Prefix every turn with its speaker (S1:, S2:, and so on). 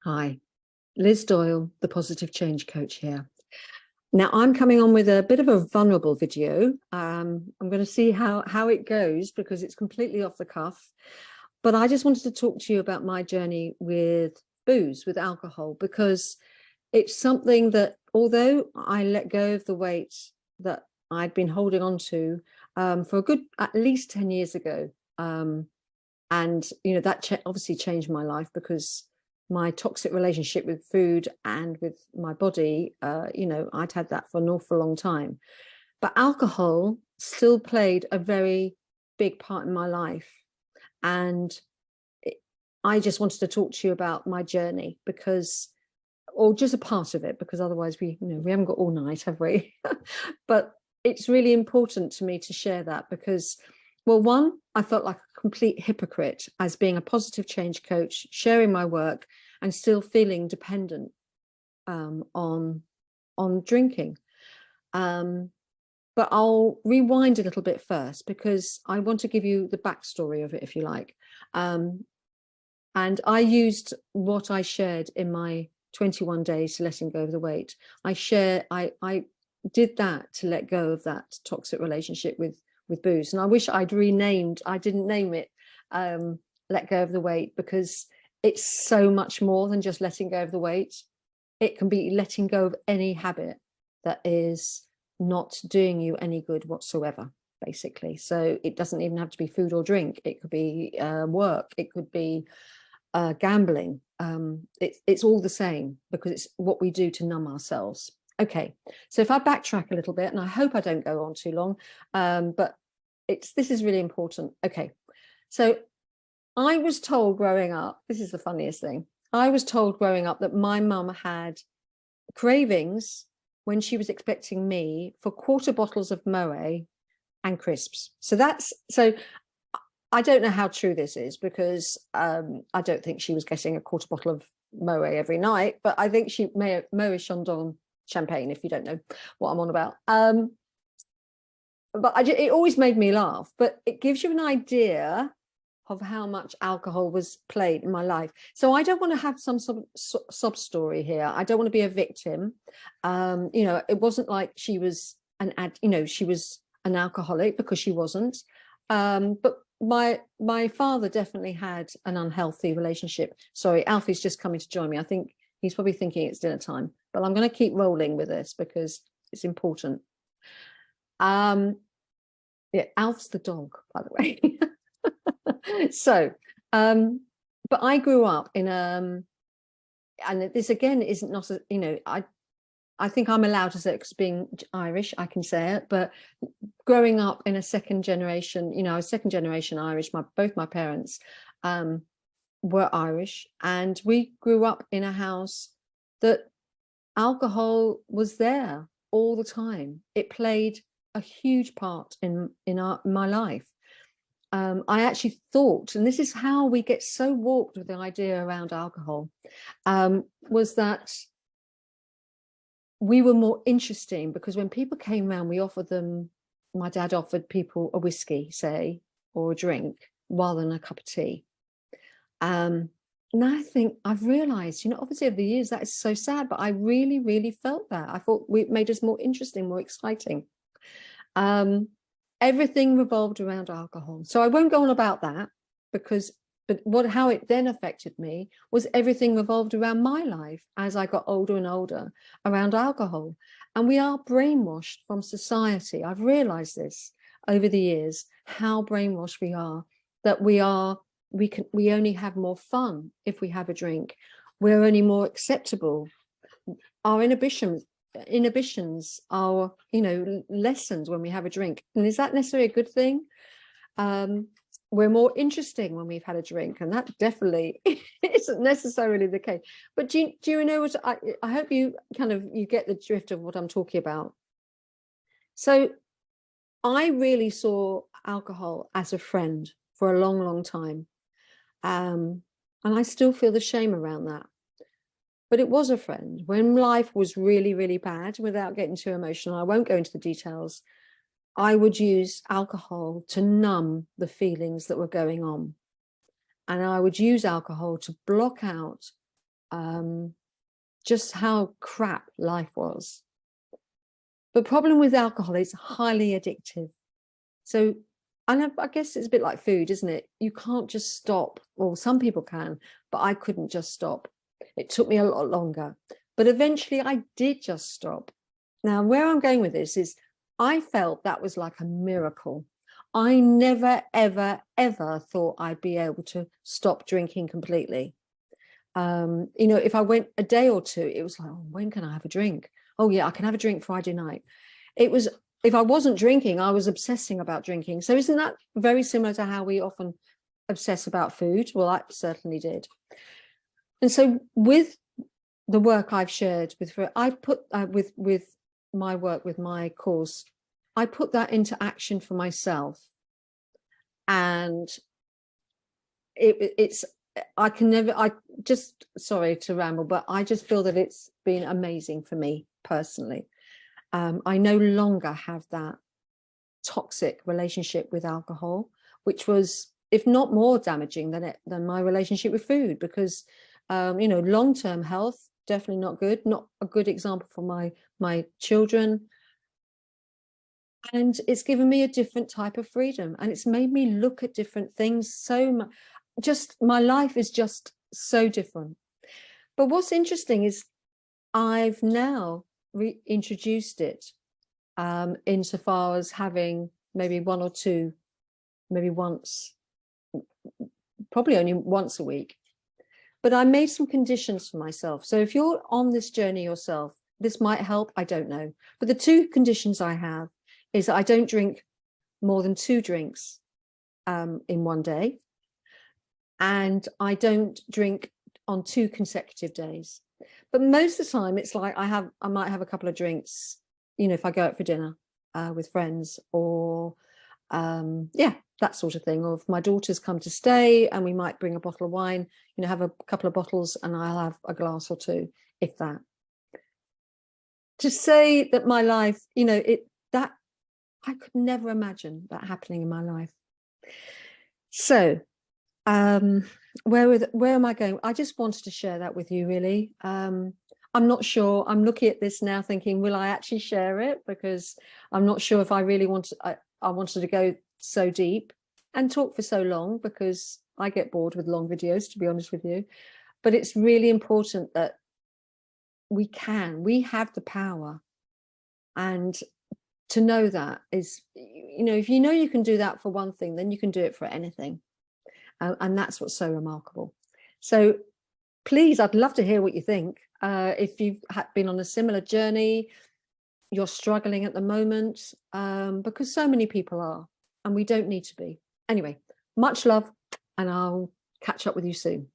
S1: Hi, Liz Doyle, the Positive Change Coach here. Now, I'm coming on with a bit of a vulnerable video. I'm going to see how it goes because it's completely off the cuff. But I just wanted to talk to you about my journey with booze, with alcohol, because it's something that although I let go of the weight that I'd been holding on to for a good at least 10 years ago, and that obviously changed my life because my toxic relationship with food and with my body, I'd had that for an awful long time. But alcohol still played a very big part in my life. And I just wanted to talk to you about my journey or just a part of it, because otherwise we haven't got all night, have we? But it's really important to me to share that because, well, one, I felt like a complete hypocrite as being a positive change coach, sharing my work and still feeling dependent on drinking. But I'll rewind a little bit first because I want to give you the backstory of it, if you like. And I used what I shared in my 21 days to letting go of the weight. I did that to let go of that toxic relationship with booze. And I wish I didn't name it let go of the weight, because it's so much more than just letting go of the weight. It can be letting go of any habit that is not doing you any good whatsoever, basically. So it doesn't even have to be food or drink. It could be work. It could be gambling. It's all the same because it's what we do to numb ourselves. Okay, so if I backtrack a little bit, and I hope I don't go on too long, but this is really important. Okay, so I was told growing up, this is the funniest thing, I was told growing up that my mum had cravings when she was expecting me for quarter bottles of Moët and crisps. So I don't know how true this is because I don't think she was getting a quarter bottle of Moët every night, but I think she may Moët Chandon champagne, if you don't know what I'm on about. But it always made me laugh, but it gives you an idea of how much alcohol was played in my life. So I don't want to have some sort of sob story here. I don't want to be a victim. It wasn't like she was she was an alcoholic, because she wasn't. But my father definitely had an unhealthy relationship. Sorry, Alfie's just coming to join me. I think he's probably thinking it's dinner time, but I'm going to keep rolling with this because it's important. Yeah, Alf's the dog, by the way. So, but I grew up in and this again isn't not a, I think I'm allowed to say it because being Irish, I can say it, but growing up in a second generation, I was second generation Irish. Both my parents were Irish, and we grew up in a house that alcohol was there all the time. It played a huge part in my life. I actually thought, and this is how we get so warped with the idea around alcohol, was that we were more interesting because when people came around, my dad offered people a whiskey, say, or a drink rather than a cup of tea. Now I think I've realized, obviously over the years, that is so sad, but I really, really felt that. I thought it made us more interesting, more exciting. Everything revolved around alcohol. So I won't go on about that how it then affected me was everything revolved around my life as I got older and older around alcohol. And we are brainwashed from society. I've realized this over the years, how brainwashed we are, that we only have more fun if we have a drink. We're only more acceptable. Our inhibitions are lessened when we have a drink. And is that necessarily a good thing? We're more interesting when we've had a drink, and that definitely isn't necessarily the case. But do you know what I hope you get the drift of what I'm talking about. So I really saw alcohol as a friend for a long, long time. And I still feel the shame around that. But it was a friend. When life was really, really bad, without getting too emotional, I won't go into the details, I would use alcohol to numb the feelings that were going on. And I would use alcohol to block out just how crap life was. The problem with alcohol is highly addictive. So, and I guess it's a bit like food, isn't it? You can't just stop. Well, some people can, but I couldn't just stop. It took me a lot longer, but eventually I did just stop. Now, where I'm going with this is I felt that was like a miracle. I never, ever, ever thought I'd be able to stop drinking completely. You know, if I went a day or two, it was like, oh, when can I have a drink? Oh yeah, I can have a drink Friday night. It was, if I wasn't drinking, I was obsessing about drinking. So isn't that very similar to how we often obsess about food? Well, I certainly did. And so with the work I've shared with, I've put with my work, with my course, I put that into action for myself. And it's, I can never, I just, sorry to ramble, but I just feel that it's been amazing for me personally. I no longer have that toxic relationship with alcohol, which was, if not more damaging than my relationship with food, because, you know, long-term health, definitely not good, not a good example for my children. And it's given me a different type of freedom, and it's made me look at different things so much. Just my life is just so different. But what's interesting is I've now reintroduced it insofar as having maybe one or two, maybe once, probably only once a week. But I made some conditions for myself. So if you're on this journey yourself, this might help, I don't know. But the two conditions I have is that I don't drink more than 2 drinks in one day. And I don't drink on 2 consecutive days. But most of the time it's like I might have a couple of drinks, you know, if I go out for dinner with friends, or yeah, that sort of thing. Or if my daughters come to stay and we might bring a bottle of wine, you know, have a couple of bottles and I'll have a glass or 2, if that. To say that my life, you know, that I could never imagine that happening in my life. So where am I going? I just wanted to share that with you, really. I'm not sure. I'm looking at this now thinking, will I actually share it? Because I'm not sure if I really I wanted to go so deep and talk for so long, because I get bored with long videos, to be honest with you. But it's really important that we have the power. And to know that is, you know, if you know you can do that for one thing, then you can do it for anything. And that's what's so remarkable. So please, I'd love to hear what you think. If you've been on a similar journey, you're struggling at the moment, because so many people are, and we don't need to be. Anyway, much love, and I'll catch up with you soon.